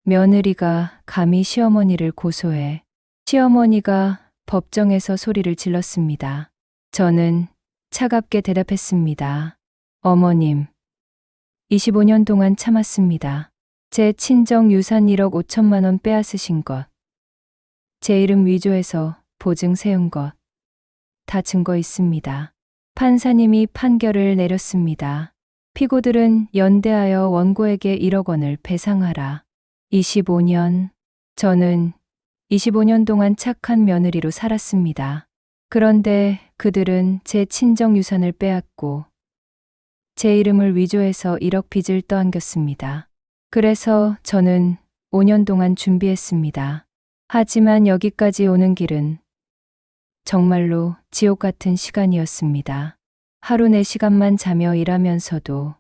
며느리가 감히 시어머니를 고소해. 시어머니가 법정에서 소리를 질렀습니다. 저는 차갑게 대답했습니다. 어머님, 25년 동안 참았습니다. 제 친정 유산 1억 5천만 원 빼앗으신 것, 제 이름 위조해서 보증 세운 것, 다 증거 있습니다. 판사님이 판결을 내렸습니다. 피고들은 연대하여 원고에게 1억 원을 배상하라. 25년, 저는 25년 동안 착한 며느리로 살았습니다. 그런데 그들은 제 친정 유산을 빼앗고 제 이름을 위조해서 1억 빚을 떠안겼습니다. 그래서 저는 5년 동안 준비했습니다. 하지만 여기까지 오는 길은 정말로 지옥 같은 시간이었습니다. 하루 4시간만 자며 일하면서도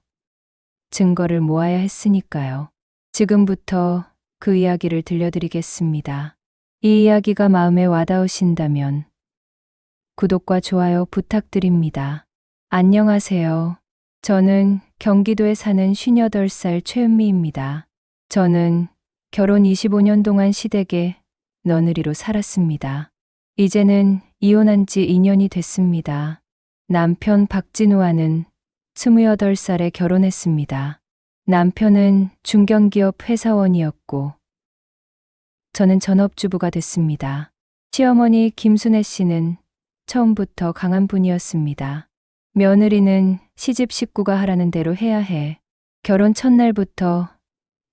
증거를 모아야 했으니까요. 지금부터 그 이야기를 들려드리겠습니다. 이 이야기가 마음에 와닿으신다면 구독과 좋아요 부탁드립니다. 안녕하세요. 저는 경기도에 사는 58살 최은미입니다. 저는 결혼 25년 동안 시댁에 며느리로 살았습니다. 이제는 이혼한 지 2년이 됐습니다. 남편 박진우와는 28살에 결혼했습니다. 남편은 중견기업 회사원이었고 저는 전업주부가 됐습니다. 시어머니 김순애 씨는 처음부터 강한 분이었습니다. 며느리는 시집 식구가 하라는 대로 해야 해. 결혼 첫날부터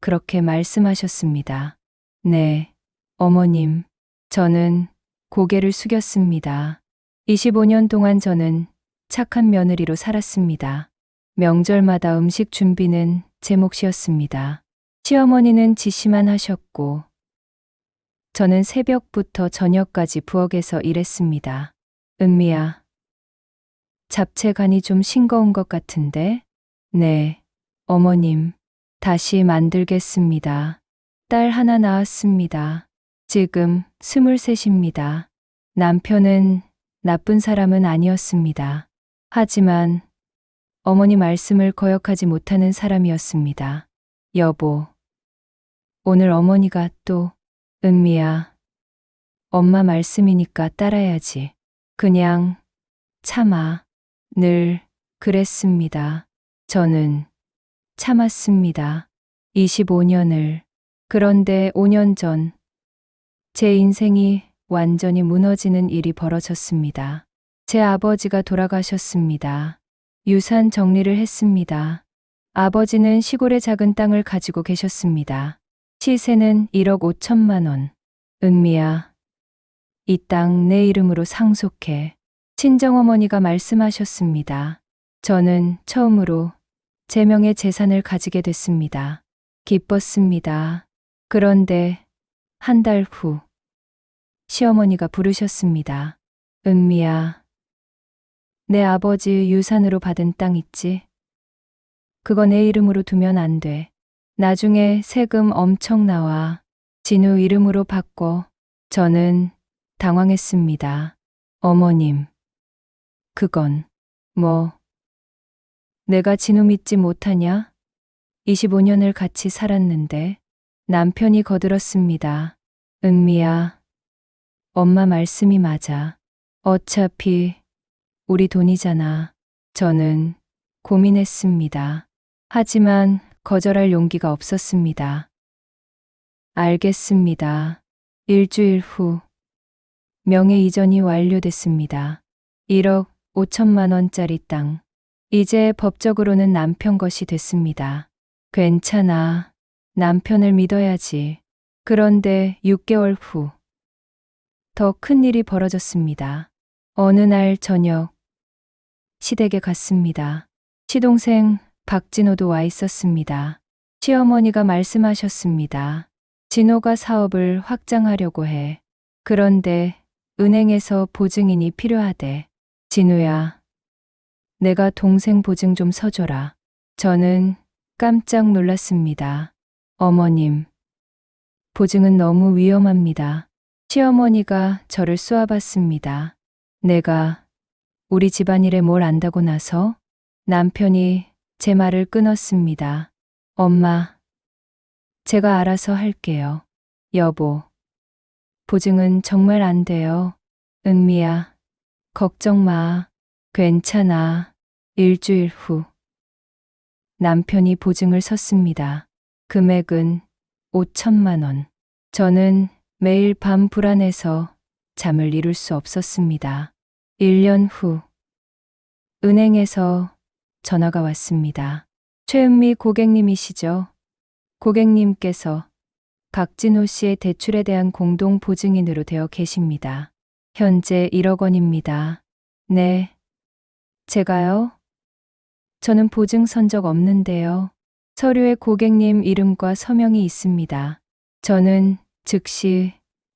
그렇게 말씀하셨습니다. 네, 어머님. 저는 고개를 숙였습니다. 25년 동안 저는 착한 며느리로 살았습니다. 명절마다 음식 준비는 제 몫이었습니다. 시어머니는 지시만 하셨고 저는 새벽부터 저녁까지 부엌에서 일했습니다. 은미야, 잡채 간이 좀 싱거운 것 같은데? 네, 어머님. 다시 만들겠습니다. 딸 하나 낳았습니다. 지금 23입니다. 남편은 나쁜 사람은 아니었습니다. 하지만 어머니 말씀을 거역하지 못하는 사람이었습니다. 여보, 오늘 어머니가 또, 은미야, 엄마 말씀이니까 따라야지. 그냥 참아. 늘 그랬습니다. 저는 참았습니다. 25년을. 그런데 5년 전 제 인생이 완전히 무너지는 일이 벌어졌습니다. 제 아버지가 돌아가셨습니다. 유산 정리를 했습니다. 아버지는 시골의 작은 땅을 가지고 계셨습니다. 시세는 1억 5천만 원. 은미야, 이 땅 내 이름으로 상속해. 친정어머니가 말씀하셨습니다. 저는 처음으로 제 명의 재산을 가지게 됐습니다. 기뻤습니다. 그런데 한 달 후 시어머니가 부르셨습니다. 은미야, 내 아버지 유산으로 받은 땅 있지? 그거 내 이름으로 두면 안 돼. 나중에 세금 엄청 나와. 진우 이름으로 바꿔. 저는 당황했습니다. 어머님, 그건 뭐, 내가 진우 믿지 못하냐? 25년을 같이 살았는데. 남편이 거들었습니다. 은미야, 엄마 말씀이 맞아. 어차피 우리 돈이잖아. 저는 고민했습니다. 하지만 거절할 용기가 없었습니다. 알겠습니다. 일주일 후 명의 이전이 완료됐습니다. 1억 5천만 원짜리 땅. 이제 법적으로는 남편 것이 됐습니다. 괜찮아. 남편을 믿어야지. 그런데 6개월 후 더 큰 일이 벌어졌습니다. 어느 날 저녁 시댁에 갔습니다. 시동생 박진호도 와 있었습니다. 시어머니가 말씀하셨습니다. 진호가 사업을 확장하려고 해. 그런데 은행에서 보증인이 필요하대. 진우야, 내가 동생 보증 좀 서줘라. 저는 깜짝 놀랐습니다. 어머님, 보증은 너무 위험합니다. 시어머니가 저를 쏘아봤습니다. 내가 우리 집안일에 뭘 안다고 나서? 남편이 제 말을 끊었습니다. 엄마, 제가 알아서 할게요. 여보, 보증은 정말 안 돼요. 은미야, 걱정 마. 괜찮아. 일주일 후 남편이 보증을 섰습니다. 금액은 5천만 원. 저는 매일 밤 불안해서 잠을 이룰 수 없었습니다. 1년 후 은행에서 전화가 왔습니다. 최은미 고객님이시죠? 고객님께서 박진호 씨의 대출에 대한 공동 보증인으로 되어 계십니다. 현재 1억 원입니다. 네. 제가요? 저는 보증 선 적 없는데요. 서류에 고객님 이름과 서명이 있습니다. 저는 즉시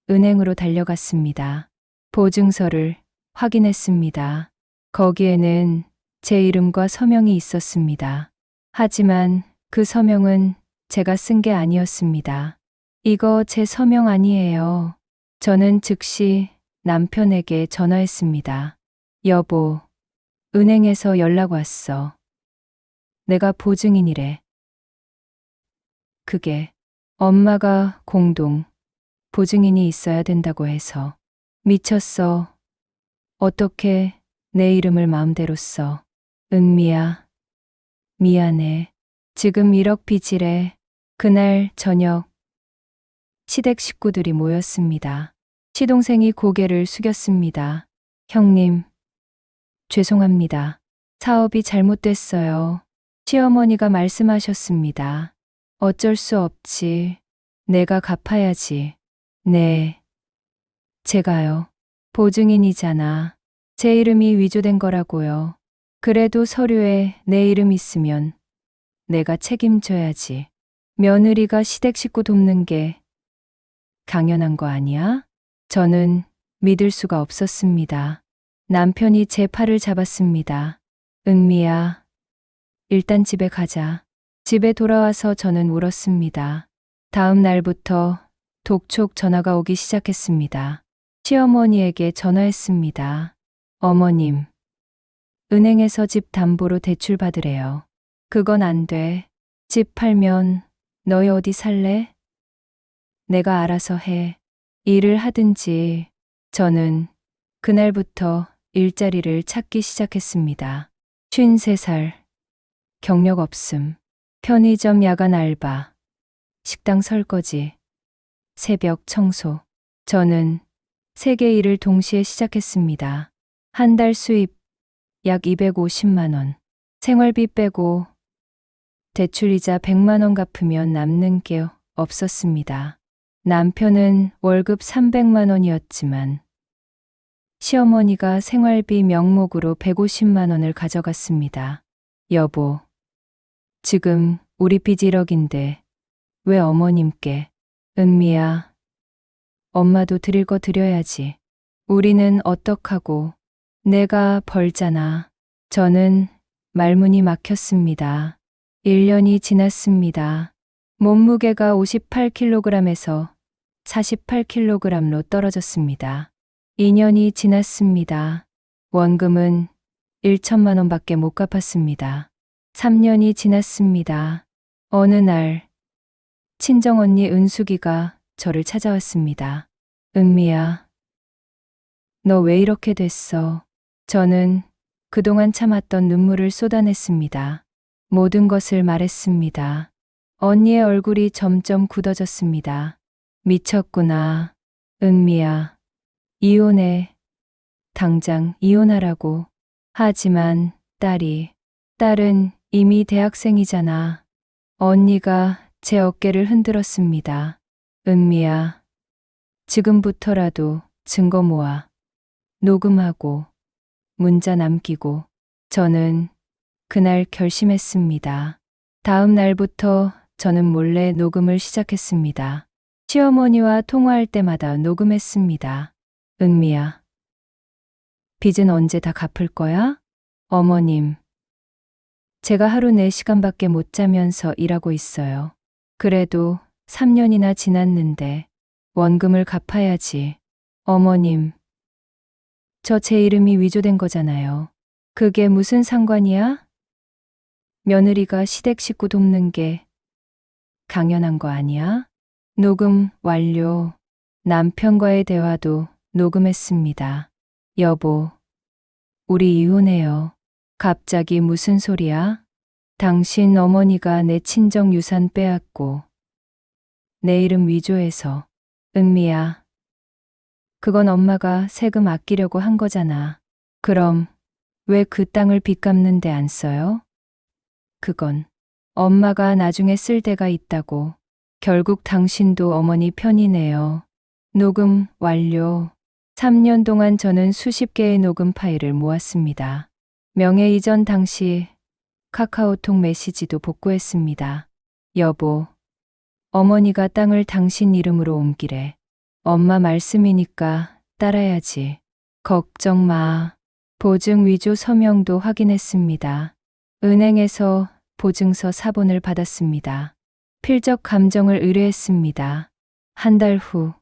은행으로 달려갔습니다. 보증서를 확인했습니다. 거기에는 제 이름과 서명이 있었습니다. 하지만 그 서명은 제가 쓴 게 아니었습니다. 이거 제 서명 아니에요. 저는 즉시 남편에게 전화했습니다. 여보, 은행에서 연락 왔어. 내가 보증인이래. 그게 엄마가 공동 보증인이 있어야 된다고 해서. 미쳤어. 어떻게 내 이름을 마음대로 써. 은미야, 미안해. 지금 1억 빚이래. 그날 저녁 시댁 식구들이 모였습니다. 시동생이 고개를 숙였습니다. 형님, 죄송합니다. 사업이 잘못됐어요. 시어머니가 말씀하셨습니다. 어쩔 수 없지. 내가 갚아야지. 네. 제가요. 보증인이잖아. 제 이름이 위조된 거라고요. 그래도 서류에 내 이름 있으면 내가 책임져야지. 며느리가 시댁 식구 돕는 게 당연한 거 아니야? 저는 믿을 수가 없었습니다. 남편이 제 팔을 잡았습니다. 은미야, 일단 집에 가자. 집에 돌아와서 저는 울었습니다. 다음 날부터 독촉 전화가 오기 시작했습니다. 시어머니에게 전화했습니다. 어머님, 은행에서 집 담보로 대출 받으래요. 그건 안 돼. 집 팔면 너희 어디 살래? 내가 알아서 해. 일을 하든지. 저는 그날부터 일자리를 찾기 시작했습니다. 53살. 경력 없음. 편의점 야간 알바. 식당 설거지. 새벽 청소. 저는 3개 일을 동시에 시작했습니다. 한 달 수입 약 250만 원. 생활비 빼고 대출이자 100만 원 갚으면 남는 게 없었습니다. 남편은 월급 300만 원이었지만 시어머니가 생활비 명목으로 150만 원을 가져갔습니다. 여보, 지금 우리 빚 1억인데 왜 어머님께? 은미야, 엄마도 드릴 거 드려야지. 우리는 어떡하고? 내가 벌잖아. 저는 말문이 막혔습니다. 1년이 지났습니다. 몸무게가 58kg에서 48kg로 떨어졌습니다. 2년이 지났습니다. 원금은 1천만 원밖에 못 갚았습니다. 3년이 지났습니다. 어느 날 친정언니 은숙이가 저를 찾아왔습니다. 은미야, 너 왜 이렇게 됐어? 저는 그동안 참았던 눈물을 쏟아냈습니다. 모든 것을 말했습니다. 언니의 얼굴이 점점 굳어졌습니다. 미쳤구나. 은미야, 이혼해. 당장 이혼하라고. 하지만 딸은 이미 대학생이잖아. 언니가 제 어깨를 흔들었습니다. 은미야, 지금부터라도 증거 모아. 녹음하고 문자 남기고. 저는 그날 결심했습니다. 다음 날부터 저는 몰래 녹음을 시작했습니다. 시어머니와 통화할 때마다 녹음했습니다. 은미야, 빚은 언제 다 갚을 거야? 어머님, 제가 하루 4시간밖에 못 자면서 일하고 있어요. 그래도 3년이나 지났는데 원금을 갚아야지. 어머님, 저 제 이름이 위조된 거잖아요. 그게 무슨 상관이야? 며느리가 시댁 식구 돕는 게 당연한 거 아니야? 녹음 완료. 남편과의 대화도 녹음했습니다. 여보, 우리 이혼해요. 갑자기 무슨 소리야? 당신 어머니가 내 친정 유산 빼앗고 내 이름 위조해서. 은미야, 그건 엄마가 세금 아끼려고 한 거잖아. 그럼 왜 그 땅을 빚 갚는 데 안 써요? 그건 엄마가 나중에 쓸 데가 있다고. 결국 당신도 어머니 편이네요. 녹음 완료. 3년 동안 저는 수십 개의 녹음 파일을 모았습니다. 명예 이전 당시 카카오톡 메시지도 복구했습니다. 여보, 어머니가 땅을 당신 이름으로 옮기래. 엄마 말씀이니까 따라야지. 걱정 마. 보증 위조 서명도 확인했습니다. 은행에서 보증서 사본을 받았습니다. 필적 감정을 의뢰했습니다. 한 달 후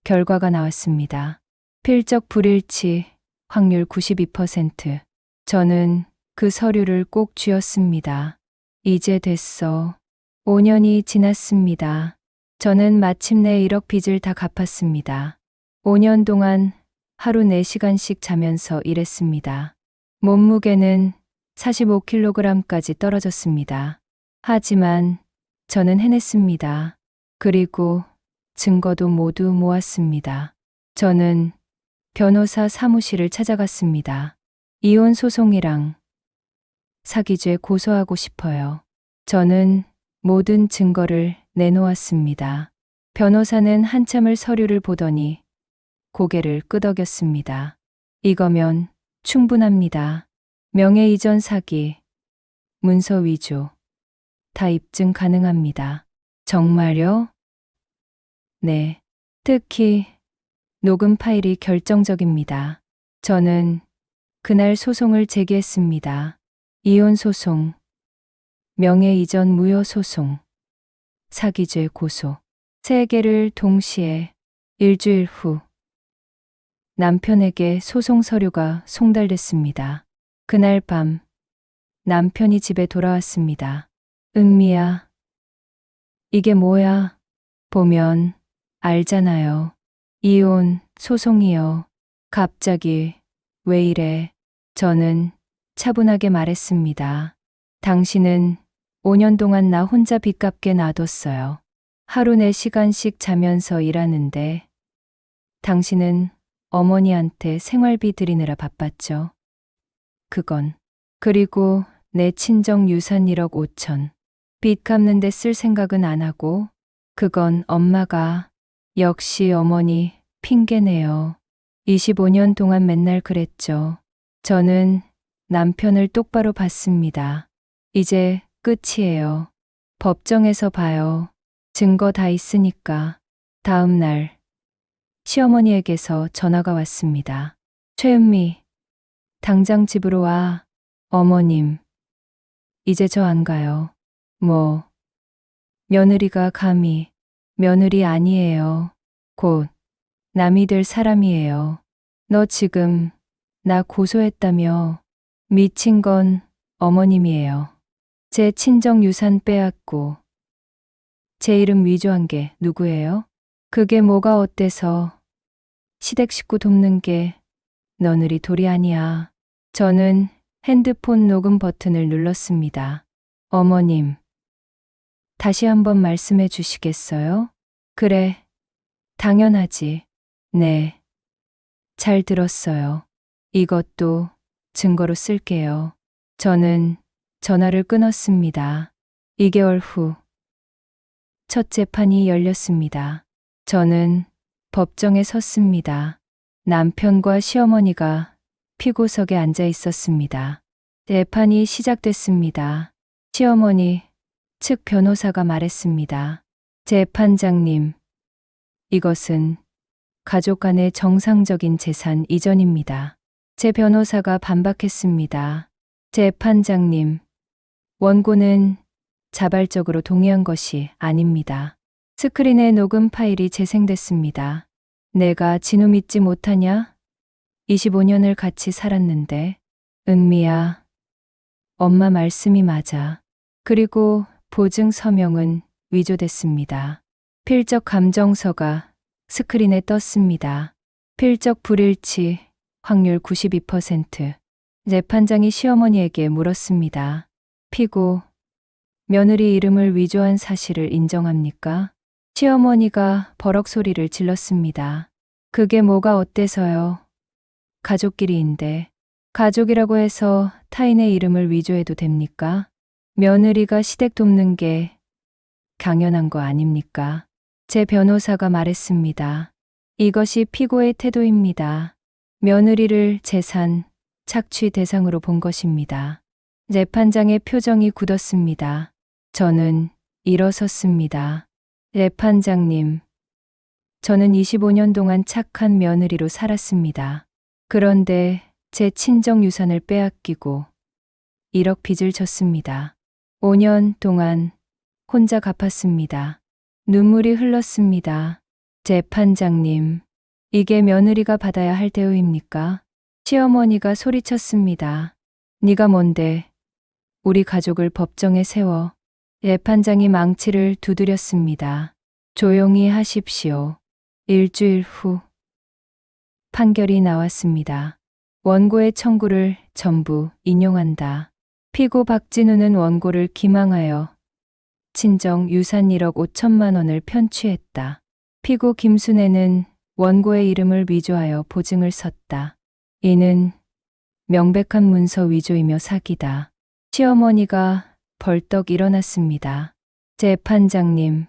결과가 나왔습니다. 필적 불일치 확률 92%. 저는 그 서류를 꼭 쥐었습니다. 이제 됐어. 5년이 지났습니다. 저는 마침내 1억 빚을 다 갚았습니다. 5년 동안 하루 4시간씩 자면서 일했습니다. 몸무게는 45kg까지 떨어졌습니다. 하지만 저는 해냈습니다. 그리고 증거도 모두 모았습니다. 저는 변호사 사무실을 찾아갔습니다. 이혼 소송이랑 사기죄 고소하고 싶어요. 저는 모든 증거를 내놓았습니다. 변호사는 한참을 서류를 보더니 고개를 끄덕였습니다. 이거면 충분합니다. 명예 이전 사기, 문서 위조, 다 입증 가능합니다. 정말요? 네. 특히 녹음 파일이 결정적입니다. 저는 그날 소송을 제기했습니다. 이혼 소송, 명예 이전 무효 소송, 사기죄 고소. 3개를 동시에. 일주일 후 남편에게 소송 서류가 송달됐습니다. 그날 밤 남편이 집에 돌아왔습니다. 은미야, 이게 뭐야? 보면 알잖아요. 이혼 소송이요. 갑자기 왜 이래? 저는 차분하게 말했습니다. 당신은 5년 동안 나 혼자 빚 갚게 놔뒀어요. 하루 4시간씩 자면서 일하는데 당신은 어머니한테 생활비 드리느라 바빴죠. 그건. 그리고 내 친정 유산 1억 5천. 빚 갚는 데 쓸 생각은 안 하고 그건 엄마가. 역시 어머니 핑계네요. 25년 동안 맨날 그랬죠. 저는 남편을 똑바로 봤습니다. 이제 끝이에요. 법정에서 봐요. 증거 다 있으니까. 다음 날 시어머니에게서 전화가 왔습니다. 최은미, 당장 집으로 와. 어머님, 이제 저 안 가요. 뭐, 며느리가 감히. 며느리 아니에요. 곧 남이 될 사람이에요. 너 지금 나 고소했다며. 미친 건 어머님이에요. 제 친정 유산 빼앗고 제 이름 위조한 게 누구예요? 그게 뭐가 어때서. 시댁 식구 돕는 게 너느리 도리 아니야. 저는 핸드폰 녹음 버튼을 눌렀습니다. 어머님, 다시 한번 말씀해 주시겠어요? 그래, 당연하지. 네, 잘 들었어요. 이것도 증거로 쓸게요. 저는 전화를 끊었습니다. 2개월 후 첫 재판이 열렸습니다. 저는 법정에 섰습니다. 남편과 시어머니가 피고석에 앉아 있었습니다. 재판이 시작됐습니다. 시어머니 측 변호사가 말했습니다. 재판장님, 이것은 가족 간의 정상적인 재산 이전입니다. 제 변호사가 반박했습니다. 재판장님, 원고는 자발적으로 동의한 것이 아닙니다. 스크린에 녹음 파일이 재생됐습니다. 내가 진우 믿지 못하냐? 25년을 같이 살았는데. 은미야, 엄마 말씀이 맞아. 그리고 보증 서명은 위조됐습니다. 필적 감정서가 스크린에 떴습니다. 필적 불일치 확률 92%. 재판장이 시어머니에게 물었습니다. 피고, 며느리 이름을 위조한 사실을 인정합니까? 시어머니가 버럭 소리를 질렀습니다. 그게 뭐가 어때서요? 가족끼리인데. 가족이라고 해서 타인의 이름을 위조해도 됩니까? 며느리가 시댁 돕는 게 당연한 거 아닙니까? 제 변호사가 말했습니다. 이것이 피고의 태도입니다. 며느리를 재산, 착취 대상으로 본 것입니다. 재판장의 표정이 굳었습니다. 저는 일어섰습니다. 재판장님, 저는 25년 동안 착한 며느리로 살았습니다. 그런데 제 친정 유산을 빼앗기고 1억 빚을 졌습니다. 5년 동안 혼자 갚았습니다. 눈물이 흘렀습니다. 재판장님, 이게 며느리가 받아야 할 대우입니까? 시어머니가 소리쳤습니다. 네가 뭔데 우리 가족을 법정에 세워. 재판장이 망치를 두드렸습니다. 조용히 하십시오. 일주일 후 판결이 나왔습니다. 원고의 청구를 전부 인용한다. 피고 박진우는 원고를 기망하여 친정 유산 1억 5천만 원을 편취했다. 피고 김순애는 원고의 이름을 위조하여 보증을 섰다. 이는 명백한 문서 위조이며 사기다. 시어머니가 벌떡 일어났습니다. 재판장님,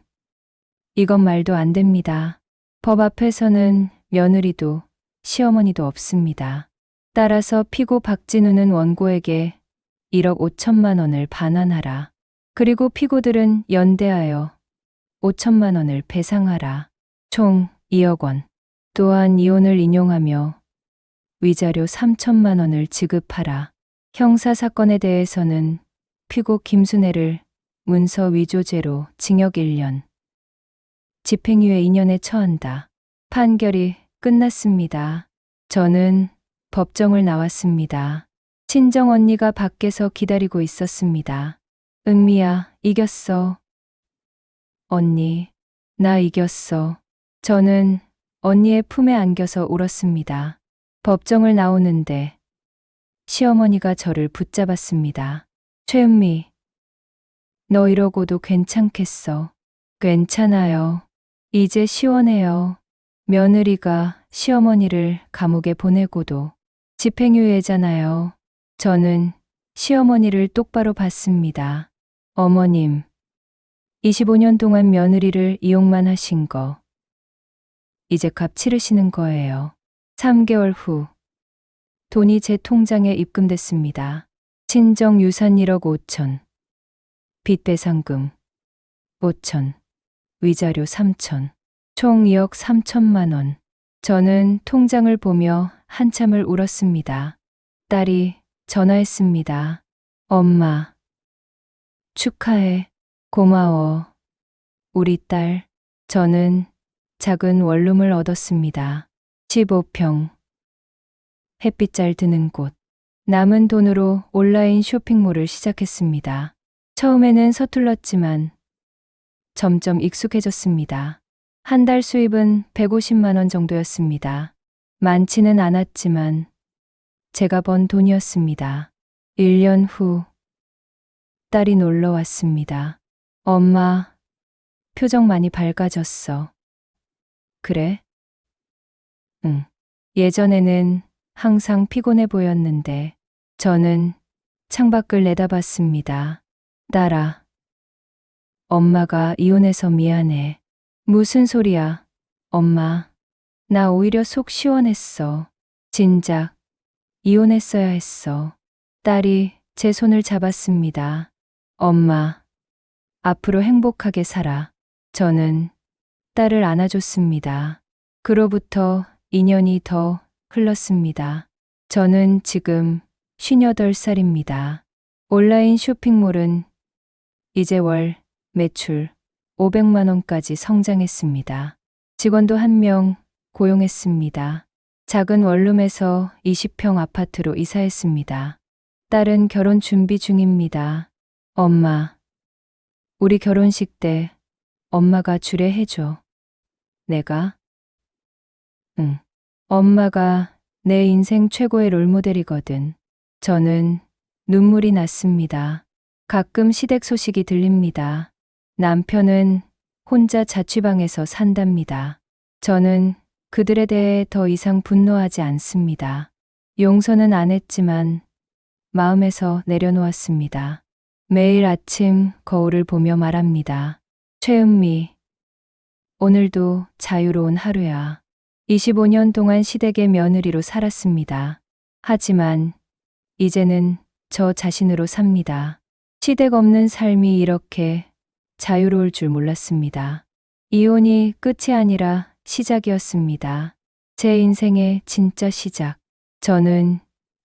이건 말도 안 됩니다. 법 앞에서는 며느리도 시어머니도 없습니다. 따라서 피고 박진우는 원고에게 1억 5천만 원을 반환하라. 그리고 피고들은 연대하여 5천만 원을 배상하라. 총 2억 원. 또한 이혼을 인용하며 위자료 3천만 원을 지급하라. 형사사건에 대해서는 피고 김순애를 문서 위조죄로 징역 1년, 집행유예 2년에 처한다. 판결이 끝났습니다. 저는 법정을 나왔습니다. 친정 언니가 밖에서 기다리고 있었습니다. 은미야, 이겼어. 언니, 나 이겼어. 저는 언니의 품에 안겨서 울었습니다. 법정을 나오는데 시어머니가 저를 붙잡았습니다. 최은미, 너 이러고도 괜찮겠어. 괜찮아요. 이제 시원해요. 며느리가 시어머니를 감옥에 보내고도 집행유예잖아요. 저는 시어머니를 똑바로 봤습니다. 어머님, 25년 동안 며느리를 이용만 하신 거 이제 값 치르시는 거예요. 3개월 후 돈이 제 통장에 입금됐습니다. 친정 유산 1억 5천, 빚 배상금 5천, 위자료 3천, 총 2억 3천만 원. 저는 통장을 보며 한참을 울었습니다. 딸이 전화했습니다. 엄마, 축하해. 고마워. 우리 딸. 저는 작은 원룸을 얻었습니다. 15평. 햇빛 잘 드는 곳. 남은 돈으로 온라인 쇼핑몰을 시작했습니다. 처음에는 서툴렀지만 점점 익숙해졌습니다. 한 달 수입은 150만 원 정도였습니다. 많지는 않았지만 제가 번 돈이었습니다. 1년 후 딸이 놀러 왔습니다. 엄마, 표정 많이 밝아졌어. 그래? 응. 예전에는 항상 피곤해 보였는데 저는 창밖을 내다봤습니다. 딸아, 엄마가 이혼해서 미안해. 무슨 소리야, 엄마. 나 오히려 속 시원했어. 진작 이혼했어야 했어. 딸이 제 손을 잡았습니다. 엄마, 앞으로 행복하게 살아. 저는 딸을 안아줬습니다. 그로부터 2년이 더 흘렀습니다. 저는 지금 58살입니다. 온라인 쇼핑몰은 이제 월 매출 500만 원까지 성장했습니다. 직원도 1명 고용했습니다. 작은 원룸에서 20평 아파트로 이사했습니다. 딸은 결혼 준비 중입니다. 엄마, 우리 결혼식 때 엄마가 주례해줘. 내가? 응. 엄마가 내 인생 최고의 롤모델이거든. 저는 눈물이 났습니다. 가끔 시댁 소식이 들립니다. 남편은 혼자 자취방에서 산답니다. 저는 그들에 대해 더 이상 분노하지 않습니다. 용서는 안 했지만 마음에서 내려놓았습니다. 매일 아침 거울을 보며 말합니다. 최은미, 오늘도 자유로운 하루야. 25년 동안 시댁의 며느리로 살았습니다. 하지만 이제는 저 자신으로 삽니다. 시댁 없는 삶이 이렇게 자유로울 줄 몰랐습니다. 이혼이 끝이 아니라 시작이었습니다. 제 인생의 진짜 시작. 저는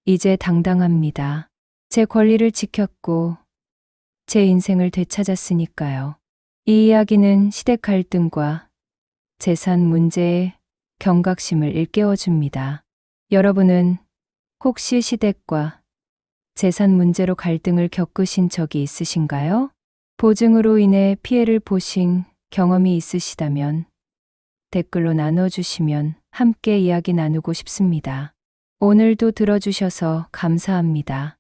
이제 당당합니다. 제 권리를 지켰고 제 인생을 되찾았으니까요. 이 이야기는 시댁 갈등과 재산 문제의 경각심을 일깨워줍니다. 여러분은 혹시 시댁과 재산 문제로 갈등을 겪으신 적이 있으신가요? 보증으로 인해 피해를 보신 경험이 있으시다면 댓글로 나눠주시면 함께 이야기 나누고 싶습니다. 오늘도 들어주셔서 감사합니다.